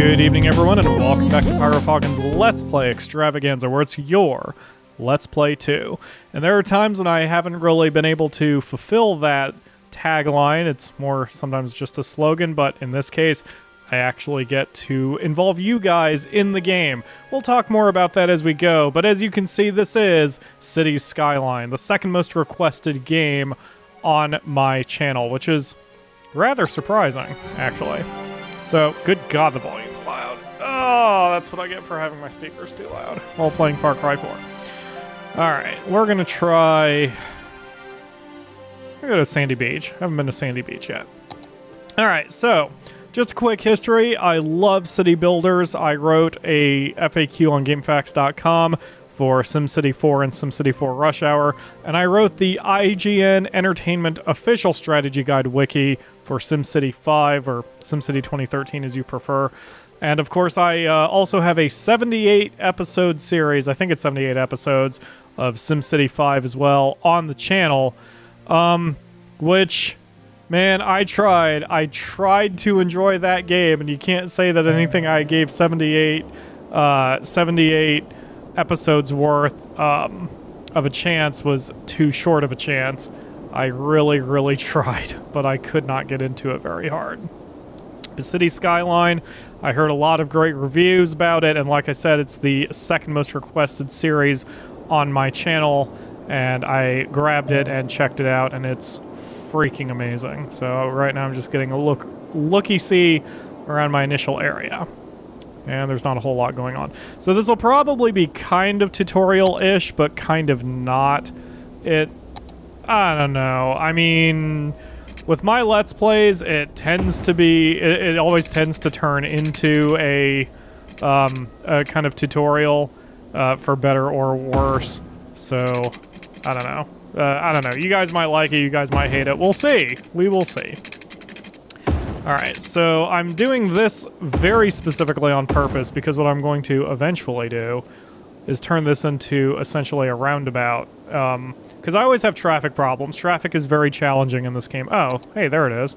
Good evening, everyone, and welcome back to PyroFalkon's Let's Play Extravaganza, where it's your Let's Play 2. And there are times when I haven't really been able to fulfill that tagline. It's more sometimes just a slogan, but in this case, I actually get to involve you guys in the game. We'll talk more about that as we go, but as you can see, this is Cities Skylines, the second most requested game on my channel, which is rather surprising, actually. So, good God, the volume's loud. Oh, that's what I get for having my speakers too loud while playing Far Cry 4. Alright, we're gonna try... We're gonna go to Sandy Beach. I haven't been to Sandy Beach yet. Alright, so, just a quick history. I love city builders. I wrote a FAQ on GameFAQs.com for SimCity 4 and SimCity 4 Rush Hour, and I wrote the IGN Entertainment Official Strategy Guide Wiki for SimCity 5, or SimCity 2013 as you prefer. And of course, I also have a 78-episode series, I think it's 78 episodes, of SimCity 5 as well on the channel, which... Man, I tried to enjoy that game, and you can't say that anything I gave 78 episodes worth of a chance was too short of a chance. I really tried, but I could not get into it very hard. The Cities Skyline, I heard a lot of great reviews about it, and like I said, it's the second most requested series on my channel, and I grabbed it and checked it out, and it's freaking amazing. So right now I'm just getting a looky-see around my initial area. And there's not a whole lot going on. So this will probably be kind of tutorial-ish, but kind of not. I don't know. I mean, with my Let's Plays, it tends to be... It always tends to turn into a kind of tutorial, for better or worse. So, I don't know. I don't know. You guys might like it. You guys might hate it. We'll see. We will see. Alright, so I'm doing this very specifically on purpose because what I'm going to eventually do is turn this into essentially a roundabout. Because I always have traffic problems. Traffic is very challenging in this game. Oh, hey, there it is.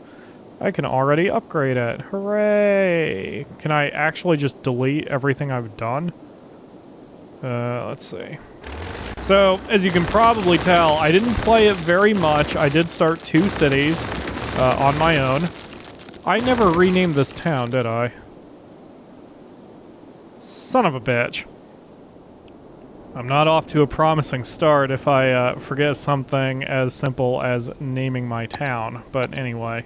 I can already upgrade it. Hooray! Can I actually just delete everything I've done? Let's see. So, as you can probably tell, I didn't play it very much. I did start 2 cities on my own. I never renamed this town, did I? Son of a bitch. I'm not off to a promising start if I forget something as simple as naming my town. But anyway.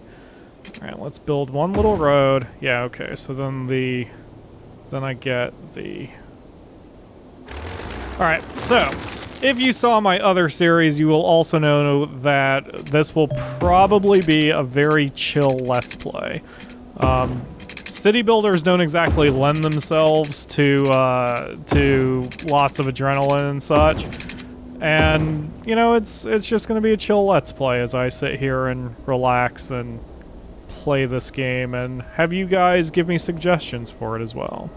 Alright, let's build one little road. Yeah, okay, so then I get the... Alright, so... If you saw my other series, you will also know that this will probably be a very chill Let's Play. City builders don't exactly lend themselves to lots of adrenaline and such. And, you know, it's just going to be a chill Let's Play as I sit here and relax and play this game and have you guys give me suggestions for it as well.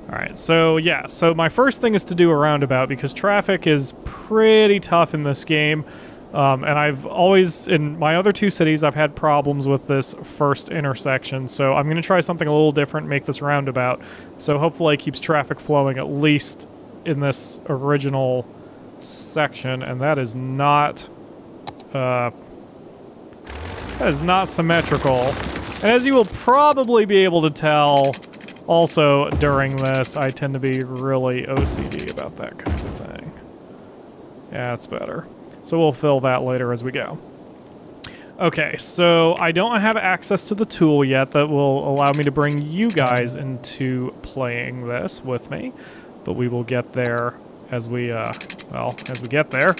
Alright, so yeah, so my first thing is to do a roundabout because traffic is pretty tough in this game. And I've always, in my other 2 cities, I've had problems with this first intersection. So I'm going to try something a little different, make this roundabout. So hopefully it keeps traffic flowing at least in this original section. And that is not symmetrical. And as you will probably be able to tell... Also, during this, I tend to be really OCD about that kind of thing. Yeah, that's better. So we'll fill that later as we go. Okay, so I don't have access to the tool yet that will allow me to bring you guys into playing this with me. But we will get there as we, as we get there.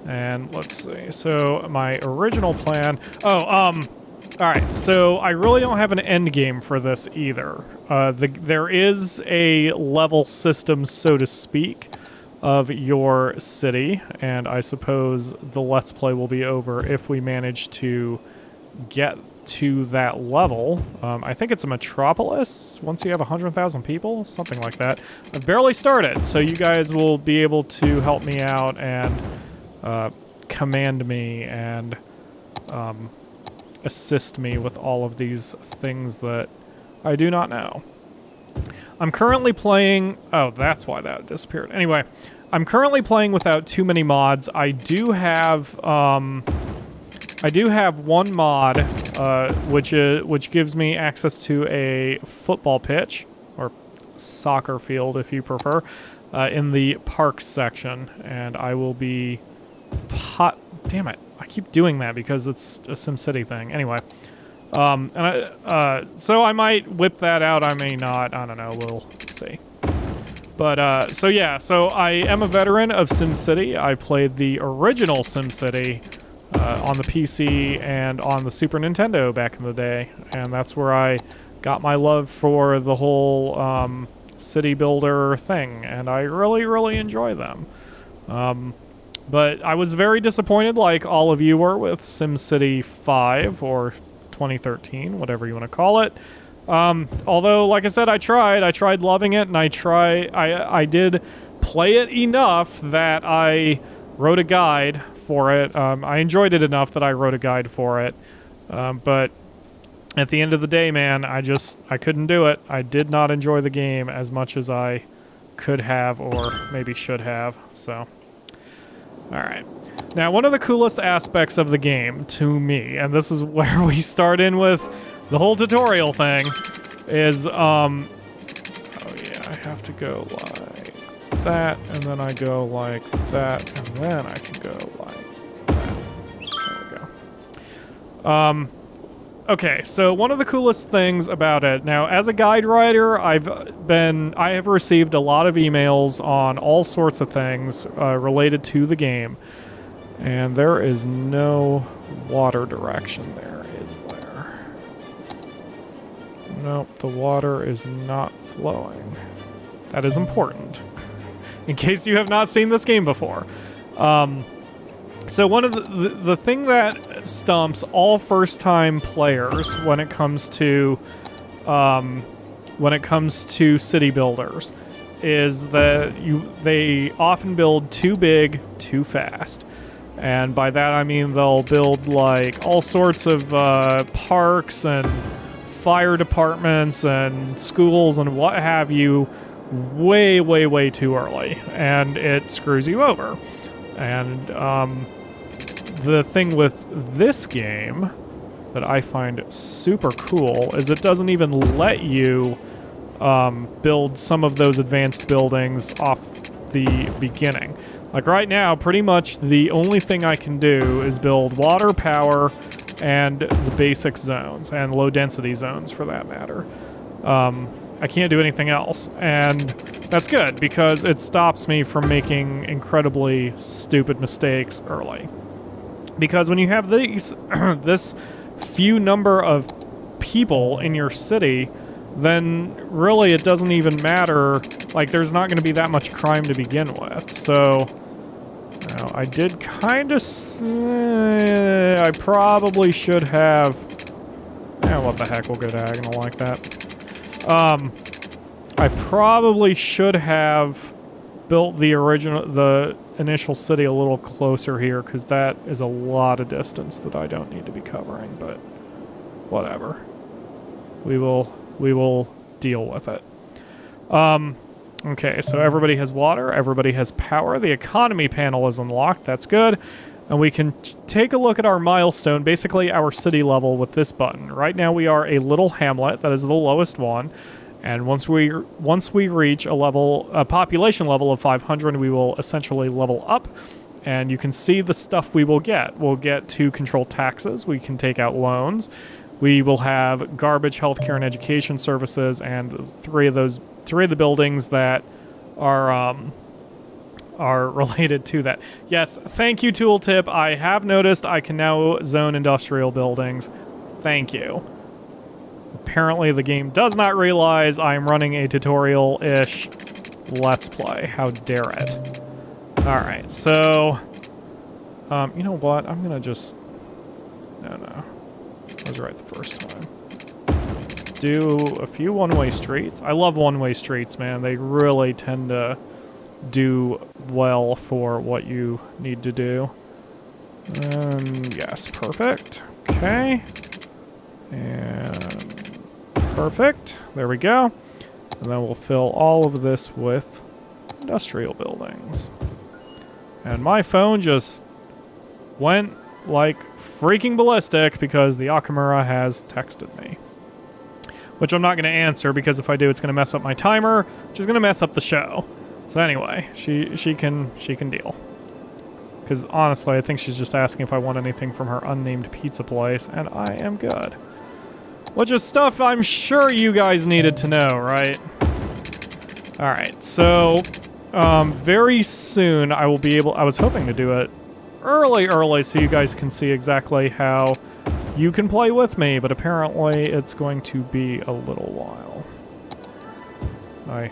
And let's see. So my original plan... Alright, so I really don't have an end game for this either. There is a level system, so to speak, of your city, and I suppose the Let's Play will be over if we manage to get to that level. I think it's a metropolis, once you have 100,000 people, something like that. I've barely started, so you guys will be able to help me out and command me and... assist me with all of these things that I do not know. I'm currently playing... Oh, that's why that disappeared. Anyway, I'm currently playing without too many mods. I do have one mod, which gives me access to a football pitch, or soccer field if you prefer, in the parks section, and I will be... Damn it. I keep doing that because it's a SimCity thing. Anyway. So I might whip that out. I may not. I don't know. We'll see. But, so yeah. So I am a veteran of SimCity. I played the original SimCity on the PC and on the Super Nintendo back in the day. And that's where I got my love for the whole city builder thing. And I really, really enjoy them. But I was very disappointed, like all of you were, with SimCity 5 or 2013, whatever you want to call it. Although, like I said, I tried loving it, and I did play it enough that I wrote a guide for it. I enjoyed it enough that I wrote a guide for it. But at the end of the day, man, I couldn't do it. I did not enjoy the game as much as I could have, or maybe should have, so... Alright. Now, one of the coolest aspects of the game, to me, and this is where we start in with the whole tutorial thing, is, oh yeah, I have to go like that, and then I go like that, and then I can go like that. There we go. Okay, so one of the coolest things about it, now, as a guide writer, I have received a lot of emails on all sorts of things related to the game, and there is no water direction there, is there? Nope, the water is not flowing. That is important, in case you have not seen this game before. So one of the thing that stumps all first-time players when it comes to city builders is that they often build too big, too fast, and by that I mean they'll build like all sorts of parks and fire departments and schools and what have you way, way, way too early, and it screws you over. And the thing with this game that I find super cool is it doesn't even let you build some of those advanced buildings off the beginning. Like right now, pretty much the only thing I can do is build water, power, and the basic zones, and low density zones for that matter. I can't do anything else, and that's good because it stops me from making incredibly stupid mistakes early. Because when you have this few number of people in your city, then really it doesn't even matter. Like, there's not going to be that much crime to begin with. So, you know, I did kind of... I probably should have... what the heck, we'll go diagonal like that. I probably should have built the initial city a little closer here, because that is a lot of distance that I don't need to be covering, but whatever. We will deal with it. Okay, so everybody has water, everybody has power, the economy panel is unlocked, that's good. And we can take a look at our milestone, basically our city level with this button. Right now we are a little hamlet, that is the lowest one. And once we reach a population level of 500, we will essentially level up. And you can see the stuff we will get. We'll get to control taxes, we can take out loans. We will have garbage, healthcare, and education services, and three of the buildings that are related to that. Yes, thank you, Tooltip. I have noticed I can now zone industrial buildings. Thank you. Apparently the game does not realize I'm running a tutorial-ish Let's Play. How dare it. Alright, so... you know what? I'm gonna just... No. I was right the first time. Let's do a few one-way streets. I love one-way streets, man. They really tend to do well for what you need to do. Yes, perfect. Okay. And perfect. There we go. And then we'll fill all of this with industrial buildings. And my phone just went like freaking ballistic because the Akamura has texted me. Which I'm not going to answer because if I do, it's going to mess up my timer, which is going to mess up the show. So anyway, she can deal. Because honestly, I think she's just asking if I want anything from her unnamed pizza place, and I am good. Which is stuff I'm sure you guys needed to know, right? Alright, so very soon I will be able... I was hoping to do it early so you guys can see exactly how you can play with me, but apparently it's going to be a little while. I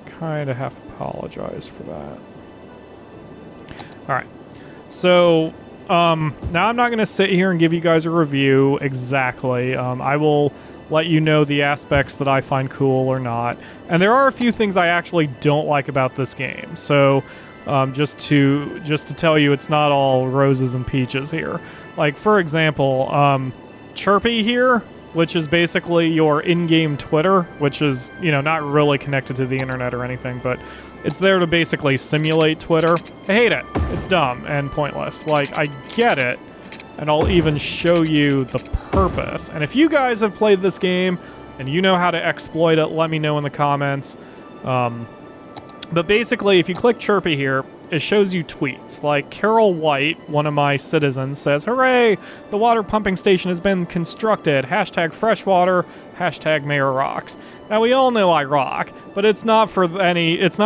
kind of have to apologize for that. Alright, so now I'm not going to sit here and give you guys a review exactly. I will let you know the aspects that I find cool or not. And there are a few things I actually don't like about this game. So just to tell you, it's not all roses and peaches here. Like, for example, Chirpy here, which is basically your in-game Twitter, which is, you know, not really connected to the internet or anything, but it's there to basically simulate Twitter. I hate it. It's dumb and pointless. Like, I get it, and I'll even show you the purpose. And if you guys have played this game and you know how to exploit it, let me know in the comments. But basically, if you click Chirpy here, it shows you tweets. Like Carol White, one of my citizens, says, "Hooray! The water pumping station has been constructed. Hashtag freshwater. Hashtag Mayor rocks." Now, we all know I rock, but it's not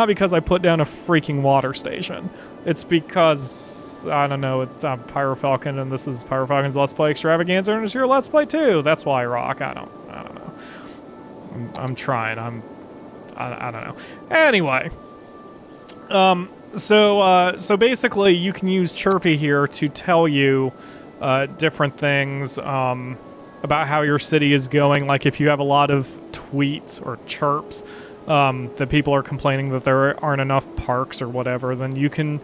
because I put down a freaking water station. It's because, I don't know, I'm PyroFalkon, and this is PyroFalkon's Let's Play Extravaganza, and it's your Let's Play too. That's why I rock. I don't know. I'm trying. I don't know. Anyway. So basically, you can use Chirpy here to tell you different things about how your city is going. Like if you have a lot of tweets or chirps that people are complaining that there aren't enough parks or whatever, then you can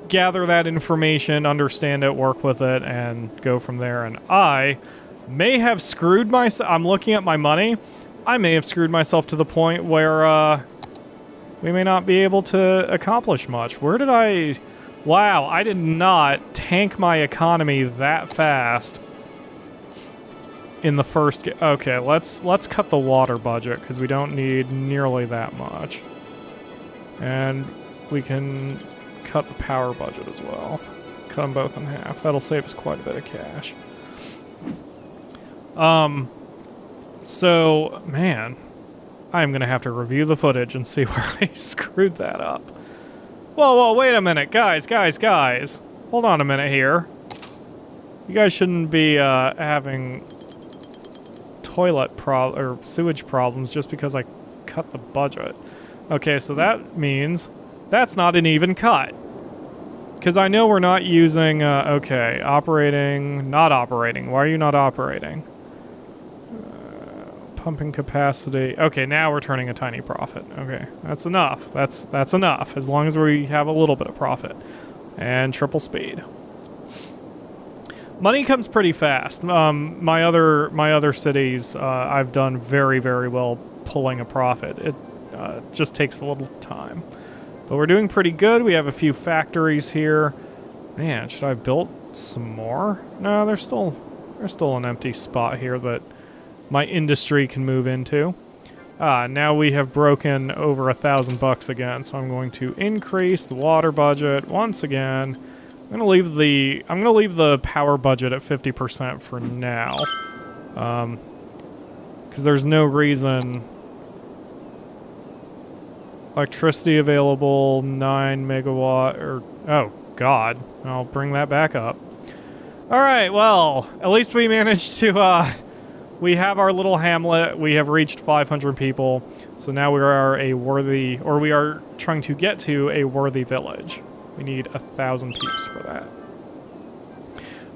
gather that information, understand it, work with it, and go from there. And I may have screwed myself. I'm looking at my money. I may have screwed myself to the point where we may not be able to accomplish much. Where did I... Wow, I did not tank my economy that fast in the first... Okay, let's cut the water budget, because we don't need nearly that much. And we can cut the power budget as well. Cut them both in half. That'll save us quite a bit of cash. So, man... I'm going to have to review the footage and see where I screwed that up. Whoa, wait a minute. Guys. Hold on a minute here. You guys shouldn't be having sewage problems just because I cut the budget. Okay, so that means that's not an even cut. Because I know we're not using... okay, operating... Not operating. Why are you not operating? Pumping capacity. Okay, now we're turning a tiny profit. Okay, that's enough. That's enough, as long as we have a little bit of profit. And triple speed. Money comes pretty fast. My other cities, I've done very, very well pulling a profit. It just takes a little time. But we're doing pretty good. We have a few factories here. Man, should I have built some more? No, there's still an empty spot here that my industry can move into. Now we have broken over $1,000 again, so I'm going to increase the water budget once again. I'm gonna leave the power budget at 50% for now, because there's no reason. Electricity available 9 megawatt or oh god, I'll bring that back up. All right, well at least we managed to. We have our little hamlet. We have reached 500 people. So now we are trying to get to a worthy village. We need 1,000 peeps for that.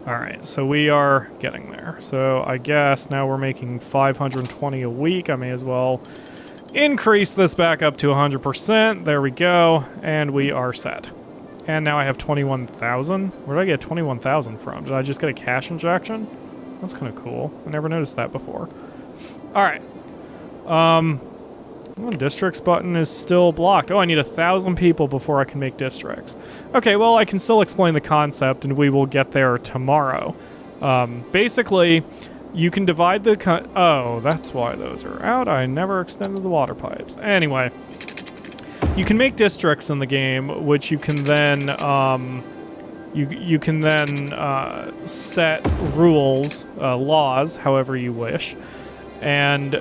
All right, so we are getting there. So I guess now we're making 520 a week. I may as well increase this back up to 100%. There we go. And we are set. And now I have 21,000. Where did I get 21,000 from? Did I just get a cash injection? That's kind of cool. I never noticed that before. All right. Oh, districts button is still blocked. Oh, I need 1,000 people before I can make districts. Okay, well, I can still explain the concept, and we will get there tomorrow. Basically, you can divide the... oh, that's why those are out. I never extended the water pipes. Anyway, you can make districts in the game, which you can then... you can then set rules, laws, however you wish. And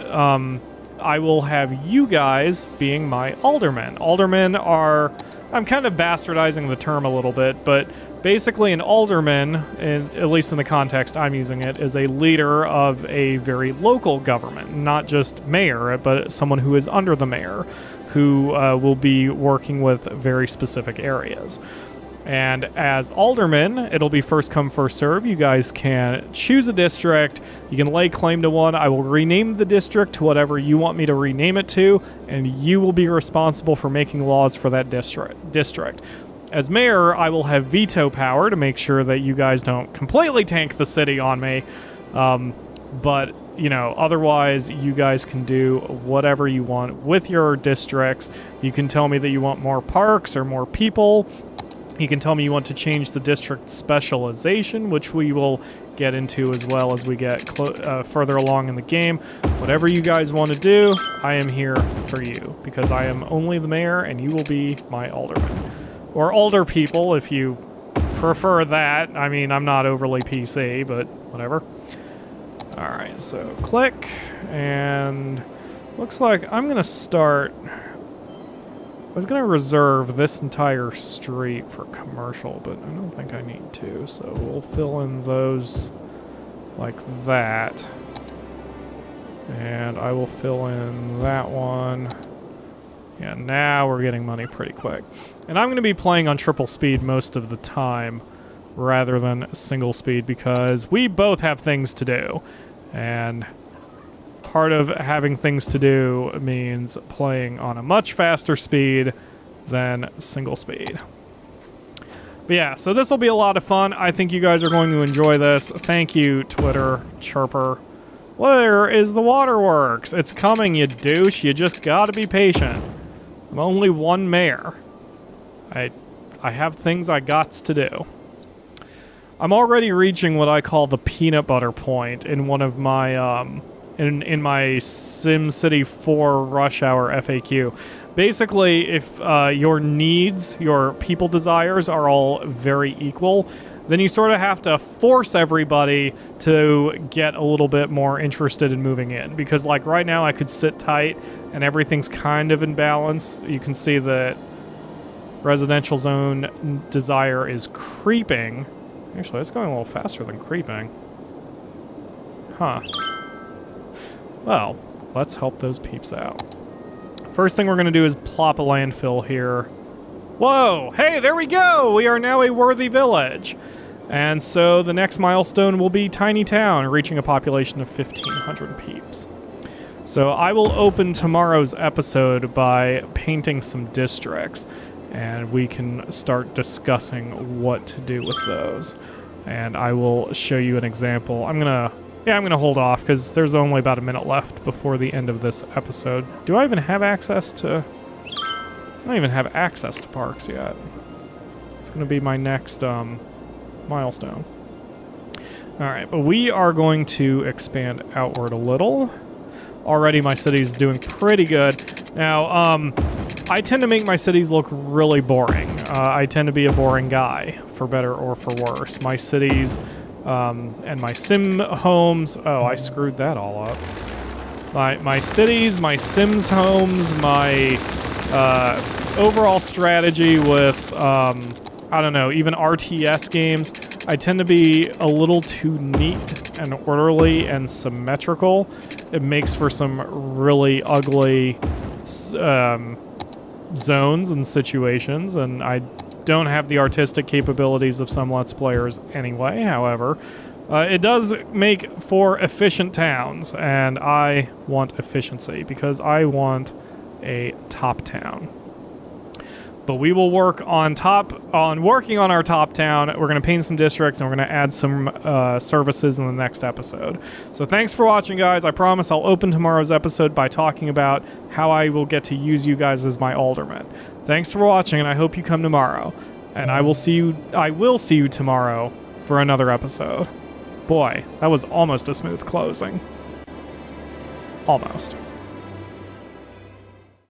I will have you guys being my aldermen. Aldermen are... I'm kind of bastardizing the term a little bit, but basically an alderman, at least in the context I'm using it, is a leader of a very local government. Not just mayor, but someone who is under the mayor, who will be working with very specific areas. And as aldermen, it'll be first come, first serve. You guys can choose a district. You can lay claim to one. I will rename the district to whatever you want me to rename it to, and you will be responsible for making laws for that district. As mayor, I will have veto power to make sure that you guys don't completely tank the city on me. But, you know, otherwise, you guys can do whatever you want with your districts. You can tell me that you want more parks or more people. You can tell me you want to change the district specialization, which we will get into as well as we get further along in the game. Whatever you guys want to do, I am here for you, because I am only the mayor and you will be my alderman. Or alder people, if you prefer that. I mean, I'm not overly PC, but whatever. Alright, so click, and looks like I'm going to start... I was going to reserve this entire street for commercial, but I don't think I need to, so we'll fill in those like that. And I will fill in that one. Yeah, now we're getting money pretty quick. And I'm going to be playing on triple speed most of the time rather than single speed because we both have things to do. And part of having things to do means playing on a much faster speed than single speed. But yeah, so this will be a lot of fun. I think you guys are going to enjoy this. Thank you, Twitter Chirper. Where is the waterworks? It's coming, you douche. You just gotta be patient. I'm only one mayor. I have things I gots to do. I'm already reaching what I call the peanut butter point in one of my in my SimCity 4 Rush Hour FAQ. Basically, if your needs, your people desires are all very equal, then you sort of have to force everybody to get a little bit more interested in moving in. Because like right now I could sit tight and everything's kind of in balance. You can see that residential zone desire is creeping. Actually, it's going a little faster than creeping. Huh. Well, let's help those peeps out. First thing we're going to do is plop a landfill here. Whoa! Hey, there we go! We are now a worthy village. And so the next milestone will be Tiny Town, reaching a population of 1,500 peeps. So I will open tomorrow's episode by painting some districts, and we can start discussing what to do with those. And I will show you an example. I'm gonna hold off because there's only about a minute left before the end of this episode. Do I even have access to... I don't even have access to parks yet. It's gonna be my next milestone. Alright, but we are going to expand outward a little. Already my city's doing pretty good. Now, I tend to make my cities look really boring. I tend to be a boring guy, for better or for worse. My cities... and my sim homes. Oh, I screwed that all up. My cities, my Sims homes, my overall strategy with, I don't know, even RTS games. I tend to be a little too neat and orderly and symmetrical. It makes for some really ugly zones and situations, and I don't have the artistic capabilities of some Let's Players anyway. However, it does make for efficient towns, and I want efficiency because I want a top town. But we will work on working on our top town. We're going to paint some districts, and we're going to add some services in the next episode. So thanks for watching, guys. I promise I'll open tomorrow's episode by talking about how I will get to use you guys as my aldermen. Thanks for watching, and I hope you come tomorrow. And I will see you tomorrow for another episode. Boy, that was almost a smooth closing. Almost.